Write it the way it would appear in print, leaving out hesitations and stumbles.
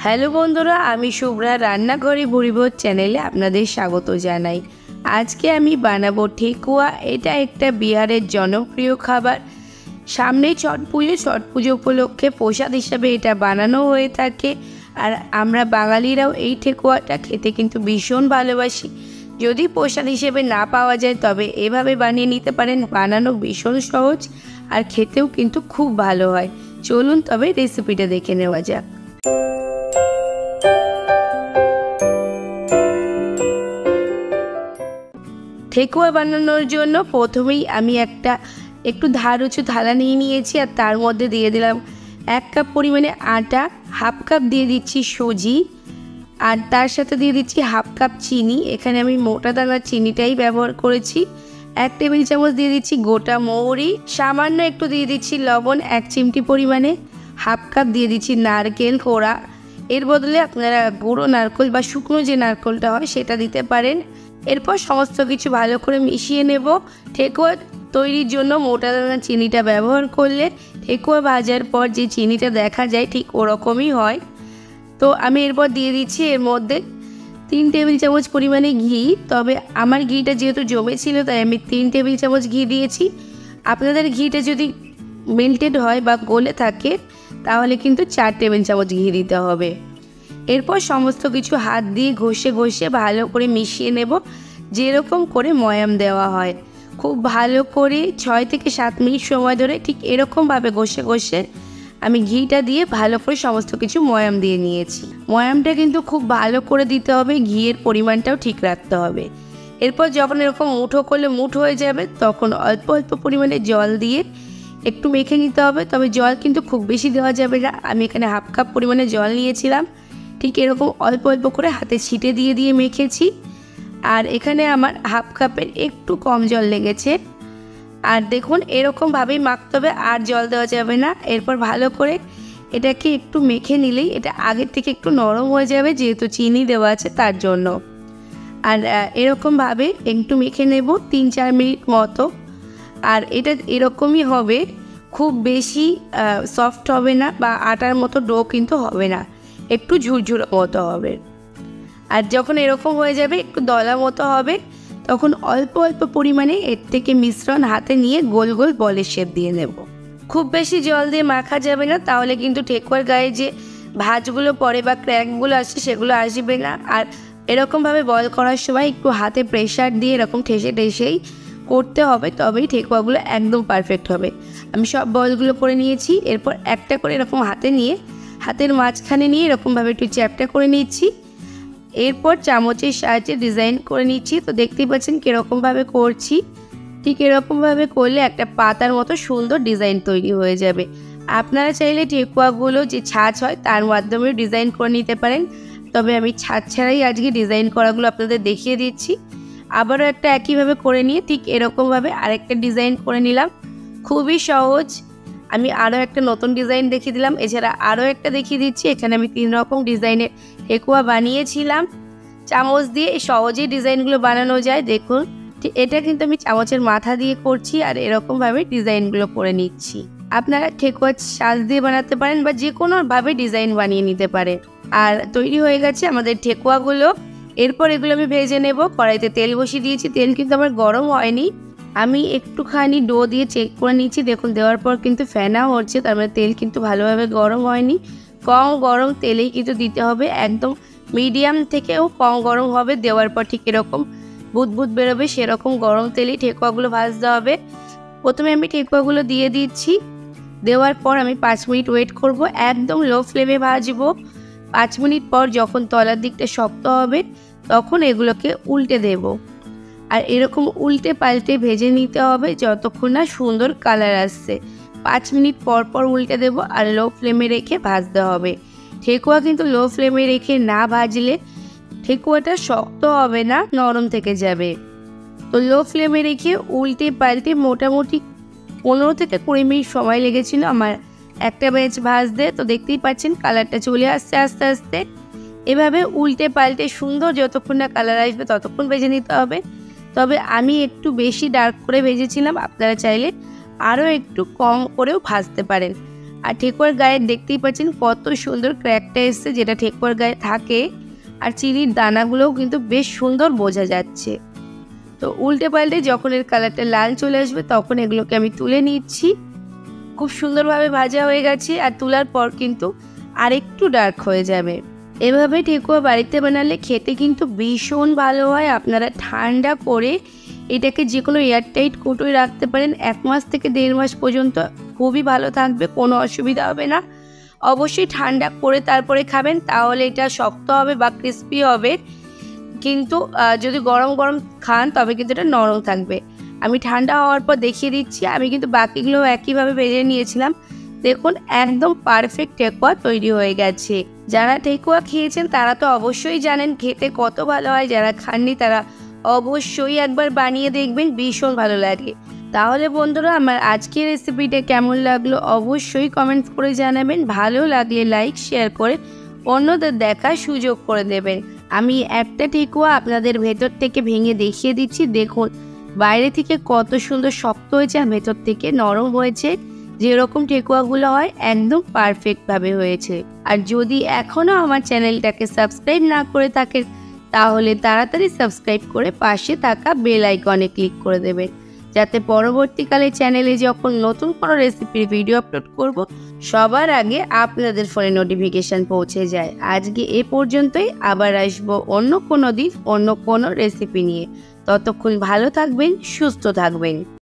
Hello বন্ধুরা, আমি শুভ্রা রান্নাঘরে বুড়িভোজ চ্যানেলে আপনাদের স্বাগত জানাই। আজকে আমি বানাবো ঠেকুয়া। এটা একটা বিহারের জনপ্রিয় খাবার। সামনেই ছট পুজো উপলক্ষে প্রসাদ হিসাবে এটা বানানো হয়ে থাকে। আর আমরা বাঙালিরাও এই ঠেকুয়াটা খেতে কিন্তু ভীষণ ভালোবাসি। যদি প্রসাদ হিসেবে না পাওয়া যায় তবে এভাবে বানিয়ে নিতে পারেন। বানানো ভীষণ সহজ আর খেতেও কিন্তু খুব ভালো হয়। চলুন তবে রেসিপিটা দেখে নেওয়া যাক। ঠেকুয়া বানানোর জন্য প্রথমেই আমি একটু ধার উঁচু থালা নিয়ে নিয়েছি আর তার মধ্যে দিয়ে দিলাম 1 কাপ পরিমাণে আটা, হাফ কাপ দিয়ে দিচ্ছি সুজি আর তার সাথে দিয়ে দিচ্ছি হাফ কাপ চিনি। এখানে আমি মোটা দানার চিনিটাই ব্যবহার করেছি। 1 টেবিল চামচ দিয়ে দিচ্ছি গোটা মৌরি, সামান্য একটু দিয়ে দিচ্ছি লবণ 1 চিমটি পরিমাণে, হাফ কাপ দিয়ে দিচ্ছি নারকেল কোড়া। এর বদলে আপনারা গুঁড়ো নারকেল বা শুকনো যে নারকেলটা হয় সেটা দিতে পারেন। এরপর সমস্ত কিছু ভালো করে মিশিয়ে নেব। ঠেকুয়া তৈরির জন্য মোটা দানা চিনিটা ব্যবহার করলে ঠেকুয়া ভাজার পর যে চিনিটা দেখা যায় ঠিক ওরকমই হয়। তো আমি এরপর দিয়ে দিচ্ছি এর মধ্যে 3 টেবিল চামচ পরিমাণে ঘি। তবে আমার ঘিটা যেহেতু জমেছিল তাই আমি 3 টেবিল চামচ ঘি দিয়েছি। আপনাদের ঘিটা যদি মেল্টেড হয় বা গলে থাকে তাহলে কিন্তু 4 টেবিল চামচ ঘি দিতে হবে। এরপর সমস্ত কিছু হাত দিয়ে ঘষে ঘষে ভালো করে মিশিয়ে নেব, যেরকম করে ময়াম দেওয়া হয়। খুব ভালো করে 6 থেকে 7 মিনিট সময় ধরে ঠিক এরকমভাবে ঘষে ঘষে আমি ঘিটা দিয়ে ভালো করে সমস্ত কিছু ময়াম দিয়ে নিয়েছি। ময়ামটা কিন্তু খুব ভালো করে দিতে হবে, ঘিয়ের পরিমাণটাও ঠিক রাখতে হবে। এরপর যখন এরকম মুঠো করলে মুঠো হয়ে যাবে তখন অল্প অল্প পরিমাণে জল দিয়ে একটু মেখে নিতে হবে। তবে জল কিন্তু খুব বেশি দেওয়া যাবে না। আমি এখানে হাফ কাপ পরিমাণে জল নিয়েছিলাম, ঠিক এরকম অল্প অল্প করে হাতে ছিটে দিয়ে দিয়ে মেখেছি। আর এখানে আমার হাফ কাপের একটু কম জল লেগেছে। আর দেখুন এরকমভাবেই মাখতে হবে, আর জল দেওয়া যাবে না। এরপর ভালো করে এটাকে একটু মেখে নিলেই এটা আগের থেকে একটু নরম হয়ে যাবে, যেহেতু চিনি দেওয়া আছে তার জন্য। আর এরকমভাবে একটু মেখে নেব 3-4 মিনিট মতো। আর এটা এরকমই হবে, খুব বেশি সফট হবে না বা আটার মতো ডো কিন্তু হবে না, একটু ঝুরঝুরো মতো হবে। আর যখন এরকম হয়ে যাবে একটু দলা মতো হবে তখন অল্প অল্প পরিমাণে এর থেকে মিশ্রণ হাতে নিয়ে গোল গোল বলের শেপ দিয়ে নেব। খুব বেশি জল দিয়ে মাখা যাবে না, তাহলে কিন্তু ঠেকুয়ার গায়ে যে ভাঁজগুলো পড়ে বা ক্র্যাকগুলো আসে সেগুলো আসবে না। আর এরকমভাবে বল করার সময় একটু হাতে প্রেশার দিয়ে এরকম ঠেসে ঠেসেই করতে হবে, তবেই ঠেকুয়াগুলো একদম পারফেক্ট হবে। আমি সব বলগুলো করে নিয়েছি। এরপর একটা করে এরকম হাতে নিয়ে হাতের মাঝখানে নিয়ে এরকমভাবে একটু চ্যাপটা করে নিচ্ছি। এরপর চামচের সাহায্যে ডিজাইন করে নিচ্ছি। তো দেখতেই পাচ্ছেন কীরকমভাবে করছি। ঠিক এরকমভাবে করলে একটা পাতার মতো সুন্দর ডিজাইন তৈরি হয়ে যাবে। আপনারা চাইলে ঠেকুয়াগুলো যে ছাঁচ হয় তার মাধ্যমেও ডিজাইন করে নিতে পারেন, তবে আমি ছাঁচ ছাড়াই আজকে ডিজাইন করাগুলো আপনাদের দেখিয়ে দিচ্ছি। আবারও একটা একইভাবে করে নিয়ে ঠিক এরকমভাবে আরেকটা ডিজাইন করে নিলাম। খুবই সহজ। আমি আরও একটা নতুন ডিজাইন দেখিয়ে দিলাম, এছাড়া আরও একটা দেখিয়ে দিচ্ছি। এখানে আমি 3 রকম ডিজাইনের ঠেকুয়া বানিয়েছিলাম। চামচ দিয়ে সহজেই ডিজাইনগুলো বানানো যায়। দেখুন এটা কিন্তু আমি চামচের মাথা দিয়ে করছি আর এরকমভাবে ডিজাইনগুলো করে নিচ্ছি। আপনারা ঠেকুয়া সাজ দিয়ে বানাতে পারেন বা যে কোনোভাবে ডিজাইন বানিয়ে নিতে পারেন। আর তৈরি হয়ে গেছে আমাদের ঠেকুয়াগুলো। এরপর এগুলো আমি ভেজে নেব। কড়াইতে তেল বসিয়ে দিয়েছি। তেল কিন্তু আমার গরম হয়নি, আমি একটুখানি ডো দিয়ে চেক করে নিচ্ছি। দেখুন দেওয়ার পর কিন্তু ফেনা হচ্ছে, তার মানে তেল কিন্তু ভালোভাবে গরম হয়নি। কম গরম তেলেই কিন্তু দিতে হবে, একদম মিডিয়াম থেকেও কম গরম হবে। দেওয়ার পর ঠিক এরকম বুদবুদ বেরোবে সেরকম গরম তেলেই ঠেকুয়াগুলো ভাজতে হবে। প্রথমে আমি ঠেকুয়াগুলো দিয়ে দিচ্ছি। দেওয়ার পর আমি 5 মিনিট ওয়েট করব, একদম লো ফ্লেমে ভাজবো। 5 মিনিট পর যখন তলার দিকটা শক্ত হবে তখন এগুলোকে উল্টে দেব। আর এরকম উল্টে পাল্টে ভেজে নিতে হবে যতক্ষণ না সুন্দর কালার আসছে। 5 মিনিট পর পর উল্টে দেব আর লো ফ্লেমে রেখে ভাজতে হবে। ঠেকুয়া কিন্তু লো ফ্লেমে রেখে না ভাজলে ঠেকুয়াটা শক্ত হবে না, নরম থেকে যাবে। তো লো ফ্লেমে রেখে উল্টে পাল্টে মোটামুটি 15 থেকে 20 মিনিট সময় লেগেছিল আমার একটা ব্যাচ ভাজতে। তো দেখতেই পাচ্ছেন কালারটা চলে আসছে আস্তে আস্তে। এভাবে উল্টে পাল্টে সুন্দর যতক্ষণ না কালার আসবে ততক্ষণ ভেজে নিতে হবে। তবে আমি একটু বেশি ডার্ক করে ভেজেছিলাম, আপনারা চাইলে আরও একটু কম করেও ভাজতে পারেন। আর ঠেকুয়ার গায়ে দেখতেই পাচ্ছেন কত সুন্দর ক্র্যাকটা এসছে, যেটা ঠেকুয়ার গায়ে থাকে। আর চিনির দানাগুলোও কিন্তু বেশ সুন্দর বোঝা যাচ্ছে। তো উল্টে পাল্টে যখন এর কালারটা লাল চলে আসবে তখন এগুলোকে আমি তুলে নিচ্ছি। খুব সুন্দরভাবে ভাজা হয়ে গেছে, আর তোলার পর কিন্তু আরেকটু ডার্ক হয়ে যাবে। এভাবে ঠেকুয়া বাড়িতে বানালে খেতে কিন্তু ভীষণ ভালো হয়। আপনারা ঠান্ডা করে এটাকে যে কোনো এয়ারটাইট কৌটোয় রাখতে পারেন, 1 মাস থেকে 1.5 মাস পর্যন্ত খুবই ভালো থাকবে, কোনো অসুবিধা হবে না। অবশ্যই ঠান্ডা করে তারপরে খাবেন, তাহলে এটা শক্ত হবে বা ক্রিস্পি হবে। কিন্তু যদি গরম গরম খান তবে কিন্তু এটা নরম থাকবে। আমি ঠান্ডা হওয়ার পর দেখিয়ে দিচ্ছি। আমি কিন্তু বাকিগুলো একইভাবে ভেজে নিয়েছিলাম। দেখুন একদম পারফেক্ট ঠেকুয়া তৈরি হয়ে গেছে। যারা ঠেকুয়া খেয়েছেন তারা তো অবশ্যই জানেন খেতে কত ভালো হয়, যারা খাননি তারা অবশ্যই একবার বানিয়ে দেখবেন, ভীষণ ভালো লাগে। তাহলে বন্ধুরা, আমার আজকের রেসিপিটা কেমন লাগলো অবশ্যই কমেন্টস করে জানাবেন। ভালো লাগলে লাইক শেয়ার করে অন্যদের দেখার সুযোগ করে দেবেন। আমি একটা ঠেকুয়া আপনাদের ভেতর থেকে ভেঙে দেখিয়ে দিচ্ছি। দেখুন বাইরে থেকে কত সুন্দর শক্ত হয়েছে আর ভেতর থেকে নরম হয়েছে। যেরকম ঠেকুয়াগুলো হয় একদম পারফেক্টভাবে হয়েছে। আর যদি এখনও আমার চ্যানেলটাকে সাবস্ক্রাইব না করে থাকেন তাহলে তাড়াতাড়ি সাবস্ক্রাইব করে পাশে থাকা বেল আইকনে ক্লিক করে দেবেন, যাতে পরবর্তীকালে চ্যানেলে যখন নতুন কোনো রেসিপির ভিডিও আপলোড করব সবার আগে আপনাদের ফোনে নোটিফিকেশান পৌঁছে যায়। আজকে এ পর্যন্তই, আবার আসবো অন্য কোনো দিন অন্য কোনো রেসিপি নিয়ে। ততক্ষণ ভালো থাকবেন, সুস্থ থাকবেন।